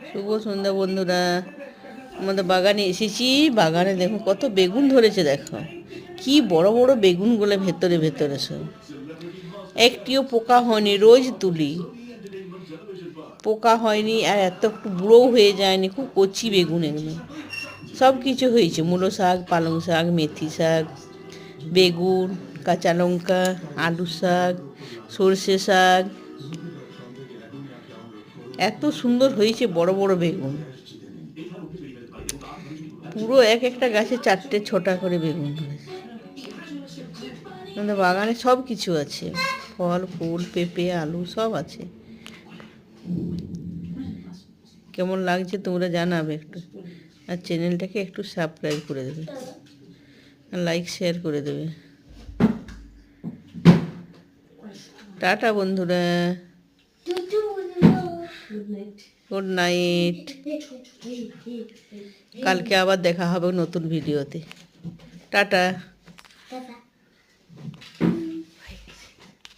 শুভ সন্ধ্যা বন্ধুরা, আমাদের বাগানে এসেছি। বাগানে দেখো কত বেগুন ধরেছে, দেখো কি বড় বড় বেগুনগুলো ভেতরে ভেতরে সব, একটিও পোকা হয়নি। রোজ তুলি, পোকা হয়নি আর এত একটু বুড়োও হয়ে যায়নি। খুব কচি বেগুন এগুলো, সব কিছু হয়েছে। মূলো শাক, পালং শাক, মেথি শাক, বেগুন, কাঁচা লঙ্কা, আলু শাক, সর্ষে শাক, এত সুন্দর হয়েছে বড় বড় বেগুন। পুরো এক একটা গাছে 4টে 6টা করে বেগুন ধরেছে। আমাদের বাগানে সব কিছু আছে, ফল ফুল, পেঁপে, আলু সব আছে। কেমন লাগছে তোমরা জানাবে একটু, আর চ্যানেলটাকে একটু সাবস্ক্রাইব করে দেবে, আর লাইক শেয়ার করে দেবে। টাটা বন্ধুরা, গুড নাইট। কালকে আবার দেখা হবে নতুন ভিডিওতে। টাটা।